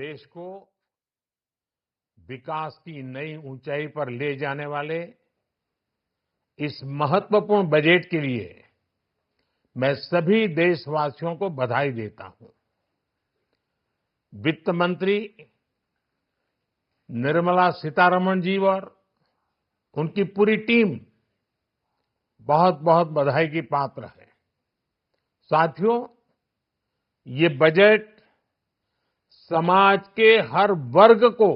देश को विकास की नई ऊंचाई पर ले जाने वाले इस महत्वपूर्ण बजट के लिए मैं सभी देशवासियों को बधाई देता हूं। वित्त मंत्री निर्मला सीतारमण जी और उनकी पूरी टीम बहुत बहुत बधाई की पात्र है। साथियों, ये बजट समाज के हर वर्ग को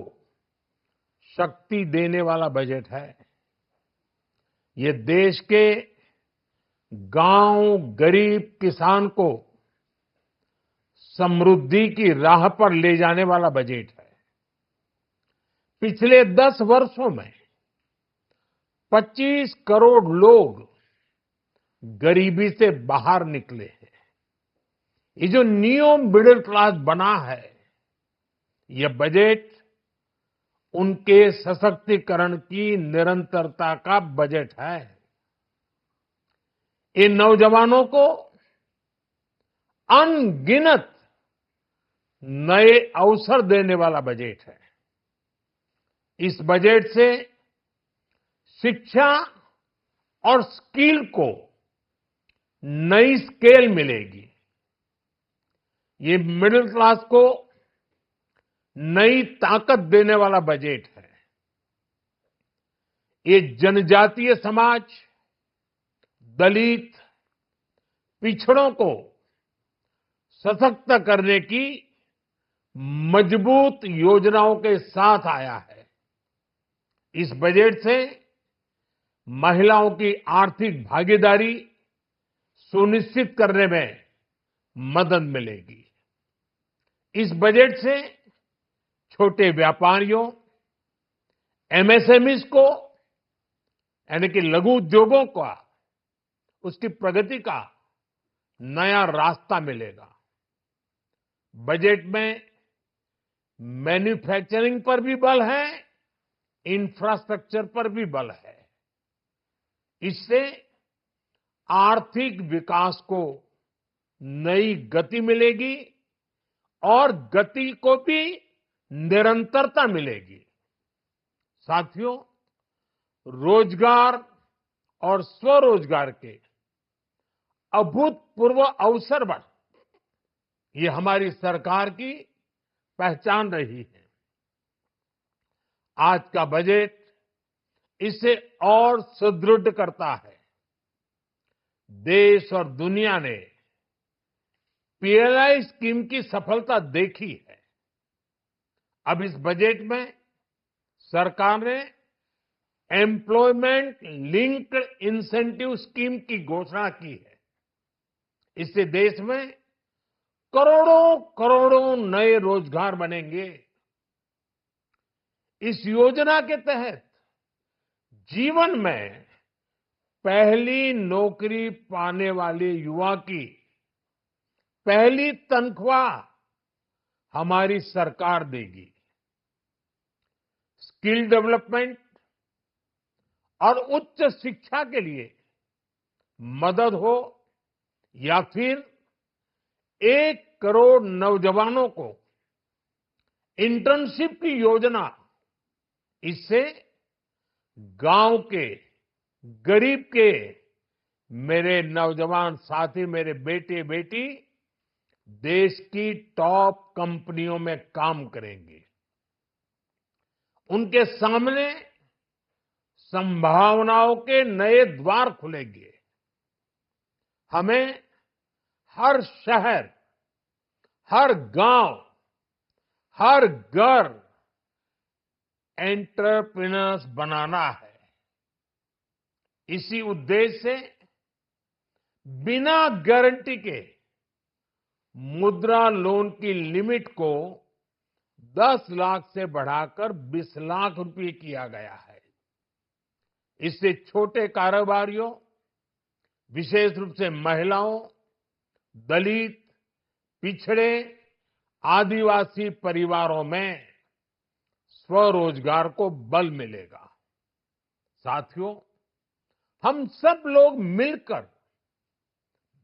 शक्ति देने वाला बजट है। ये देश के गांव गरीब किसान को समृद्धि की राह पर ले जाने वाला बजट है। पिछले 10 वर्षों में 25 करोड़ लोग गरीबी से बाहर निकले हैं। ये जो न्यू मिडिल क्लास बना है, यह बजट उनके सशक्तिकरण की निरंतरता का बजट है। इन नौजवानों को अनगिनत नए अवसर देने वाला बजट है। इस बजट से शिक्षा और स्किल को नई स्केल मिलेगी। ये मिडिल क्लास को नई ताकत देने वाला बजट है। ये जनजातीय समाज, दलित, पिछड़ों को सशक्त करने की मजबूत योजनाओं के साथ आया है। इस बजट से महिलाओं की आर्थिक भागीदारी सुनिश्चित करने में मदद मिलेगी। इस बजट से छोटे व्यापारियों, एमएसएमईज को यानी कि लघु उद्योगों का उसकी प्रगति का नया रास्ता मिलेगा। बजट में मैन्युफैक्चरिंग पर भी बल है, इंफ्रास्ट्रक्चर पर भी बल है। इससे आर्थिक विकास को नई गति मिलेगी और गति को भी निरंतरता मिलेगी। साथियों, रोजगार और स्वरोजगार के अभूतपूर्व अवसर पर ये हमारी सरकार की पहचान रही है। आज का बजट इसे और सुदृढ़ करता है। देश और दुनिया ने पीएलआई स्कीम की सफलता देखी है। अब इस बजट में सरकार ने एम्प्लॉयमेंट लिंक्ड इंसेंटिव स्कीम की घोषणा की है। इससे देश में करोड़ों करोड़ों नए रोजगार बनेंगे। इस योजना के तहत जीवन में पहली नौकरी पाने वाले युवा की पहली तनख्वाह हमारी सरकार देगी। स्किल डेवलपमेंट और उच्च शिक्षा के लिए मदद हो या फिर 1 करोड़ नौजवानों को इंटर्नशिप की योजना, इससे गांव के गरीब के मेरे नौजवान साथी, मेरे बेटे बेटी देश की टॉप कंपनियों में काम करेंगे। उनके सामने संभावनाओं के नए द्वार खुलेंगे। हमें हर शहर, हर गांव, हर घर एंटरप्रेन्योर्स बनाना है। इसी उद्देश्य से बिना गारंटी के मुद्रा लोन की लिमिट को 10 लाख से बढ़ाकर 20 लाख रुपए किया गया है। इससे छोटे कारोबारियों, विशेष रूप से महिलाओं, दलित, पिछड़े, आदिवासी परिवारों में स्वरोजगार को बल मिलेगा। साथियों, हम सब लोग मिलकर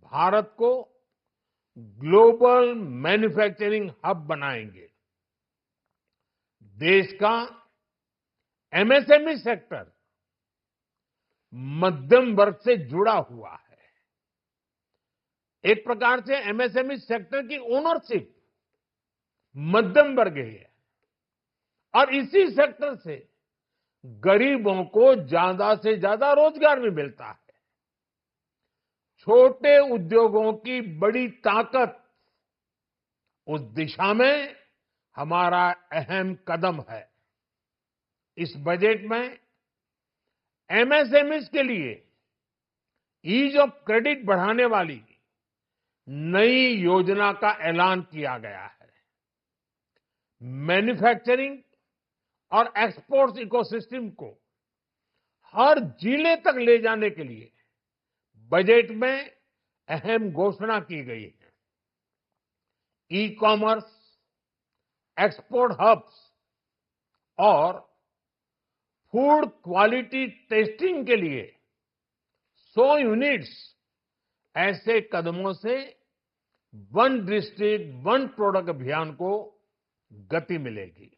भारत को ग्लोबल मैन्युफैक्चरिंग हब बनाएंगे। देश का एमएसएमई सेक्टर मध्यम वर्ग से जुड़ा हुआ है। एक प्रकार से एमएसएमई सेक्टर की ओनरशिप मध्यम वर्ग ही है और इसी सेक्टर से गरीबों को ज्यादा से ज्यादा रोजगार भी मिलता है। छोटे उद्योगों की बड़ी ताकत, उस दिशा में हमारा अहम कदम है। इस बजट में एमएसएमईज के लिए ईज ऑफ क्रेडिट बढ़ाने वाली नई योजना का ऐलान किया गया है। मैन्युफैक्चरिंग और एक्सपोर्ट्स इकोसिस्टम को हर जिले तक ले जाने के लिए बजट में अहम घोषणा की गई है। ई कॉमर्स, एक्सपोर्ट हब्स और फूड क्वालिटी टेस्टिंग के लिए 100 यूनिट्स, ऐसे कदमों से वन डिस्ट्रिक्ट वन प्रोडक्ट अभियान को गति मिलेगी।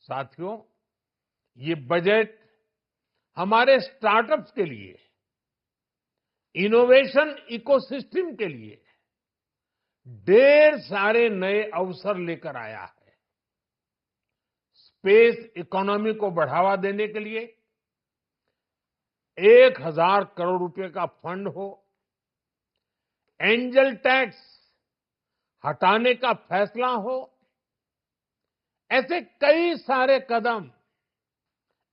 साथियों, ये बजट हमारे स्टार्टअप्स के लिए, इनोवेशन इकोसिस्टम के लिए ढेर सारे नए अवसर लेकर आया है। स्पेस इकोनॉमी को बढ़ावा देने के लिए 1,000 करोड़ रुपए का फंड हो, एंजल टैक्स हटाने का फैसला हो, ऐसे कई सारे कदम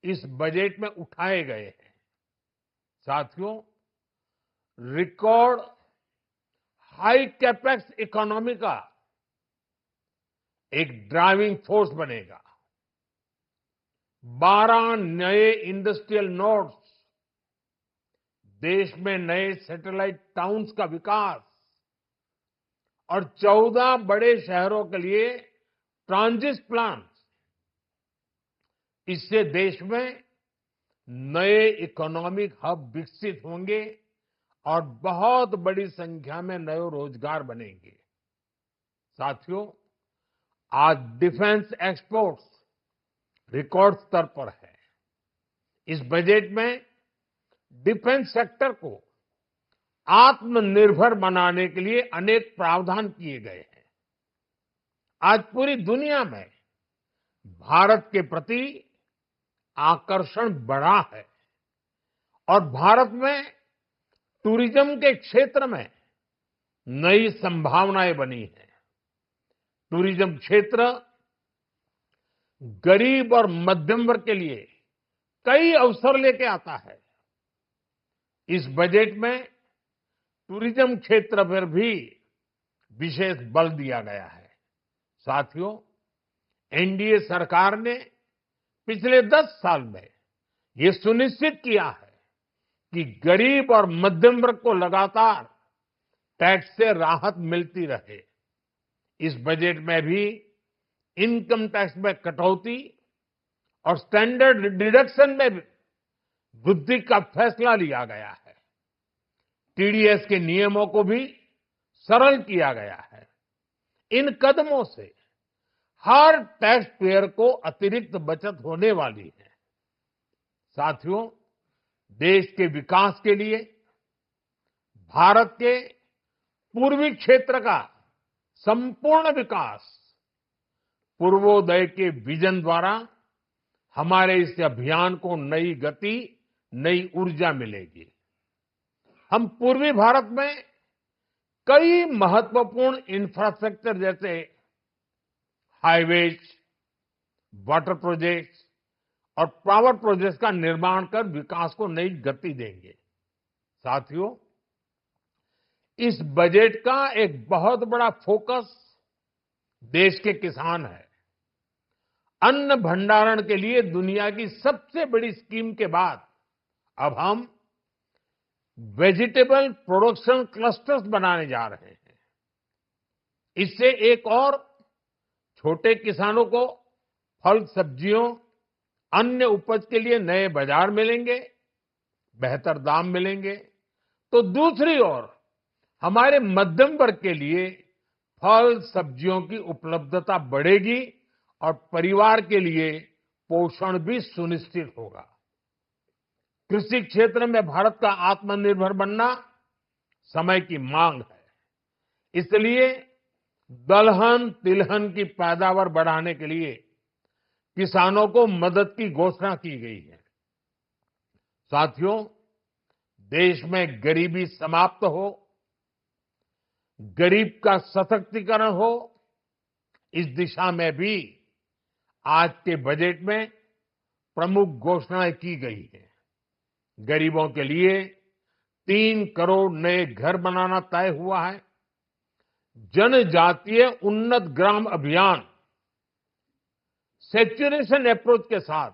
इस बजट में उठाए गए हैं। साथियों, रिकॉर्ड हाई कैपेक्स इकोनॉमी का एक ड्राइविंग फोर्स बनेगा। 12 नए इंडस्ट्रियल नोड्स, देश में नए सैटेलाइट टाउन्स का विकास और 14 बड़े शहरों के लिए ट्रांजिट प्लान, इससे देश में नए इकोनॉमिक हब विकसित होंगे और बहुत बड़ी संख्या में नए रोजगार बनेंगे। साथियों, आज डिफेंस एक्सपोर्ट्स रिकॉर्ड स्तर पर है। इस बजट में डिफेंस सेक्टर को आत्मनिर्भर बनाने के लिए अनेक प्रावधान किए गए हैं। आज पूरी दुनिया में भारत के प्रति आकर्षण बढ़ा है और भारत में टूरिज्म के क्षेत्र में नई संभावनाएं बनी हैं। टूरिज्म क्षेत्र गरीब और मध्यम वर्ग के लिए कई अवसर लेके आता है। इस बजट में टूरिज्म क्षेत्र पर भी विशेष बल दिया गया है। साथियों, एनडीए सरकार ने पिछले 10 साल में ये सुनिश्चित किया है कि गरीब और मध्यम वर्ग को लगातार टैक्स से राहत मिलती रहे। इस बजट में भी इनकम टैक्स में कटौती और स्टैंडर्ड डिडक्शन में भी वृद्धि का फैसला लिया गया है। टीडीएस के नियमों को भी सरल किया गया है। इन कदमों से हर टैक्स पेयर को अतिरिक्त बचत होने वाली है। साथियों, देश के विकास के लिए भारत के पूर्वी क्षेत्र का संपूर्ण विकास पूर्वोदय के विजन द्वारा हमारे इस अभियान को नई गति, नई ऊर्जा मिलेगी। हम पूर्वी भारत में कई महत्वपूर्ण इंफ्रास्ट्रक्चर जैसे हाईवेज, वाटर प्रोजेक्ट्स और पावर प्रोजेक्ट्स का निर्माण कर विकास को नई गति देंगे। साथियों, इस बजट का एक बहुत बड़ा फोकस देश के किसान है। अन्न भंडारण के लिए दुनिया की सबसे बड़ी स्कीम के बाद अब हम वेजिटेबल प्रोडक्शन क्लस्टर्स बनाने जा रहे हैं। इससे एक और छोटे किसानों को फल, सब्जियों, अन्य उपज के लिए नए बाजार मिलेंगे, बेहतर दाम मिलेंगे। तो दूसरी ओर हमारे मध्यम वर्ग के लिए फल, सब्जियों की उपलब्धता बढ़ेगी और परिवार के लिए पोषण भी सुनिश्चित होगा। कृषि क्षेत्र में भारत का आत्मनिर्भर बनना समय की मांग है। इसलिए दलहन तिलहन की पैदावार बढ़ाने के लिए किसानों को मदद की घोषणा की गई है। साथियों, देश में गरीबी समाप्त हो, गरीब का सशक्तिकरण हो, इस दिशा में भी आज के बजट में प्रमुख घोषणाएं की गई हैं। गरीबों के लिए 3 करोड़ नए घर बनाना तय हुआ है। जनजातीय उन्नत ग्राम अभियान सैचुरेशन अप्रोच के साथ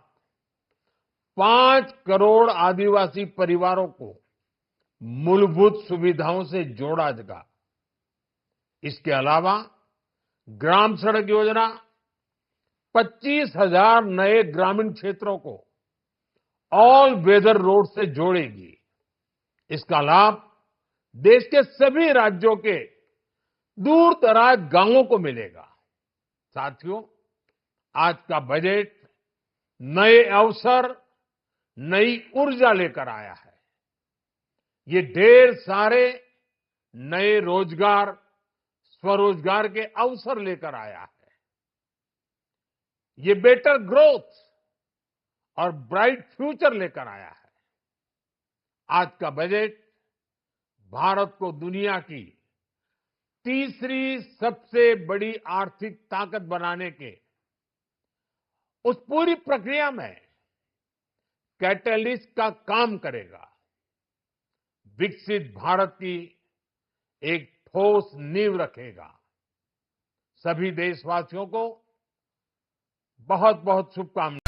5 करोड़ आदिवासी परिवारों को मूलभूत सुविधाओं से जोड़ा जाएगा। इसके अलावा ग्राम सड़क योजना 25,000 नए ग्रामीण क्षेत्रों को ऑल वेदर रोड से जोड़ेगी। इसका लाभ देश के सभी राज्यों के दूर दराज गांवों को मिलेगा। साथियों, आज का बजट नए अवसर, नई ऊर्जा लेकर आया है। ये ढेर सारे नए रोजगार, स्वरोजगार के अवसर लेकर आया है। ये बेटर ग्रोथ और ब्राइट फ्यूचर लेकर आया है। आज का बजट भारत को दुनिया की तीसरी सबसे बड़ी आर्थिक ताकत बनाने के उस पूरी प्रक्रिया में कैटलिस्ट का काम करेगा। विकसित भारत की एक ठोस नींव रखेगा। सभी देशवासियों को बहुत बहुत शुभकामनाएं।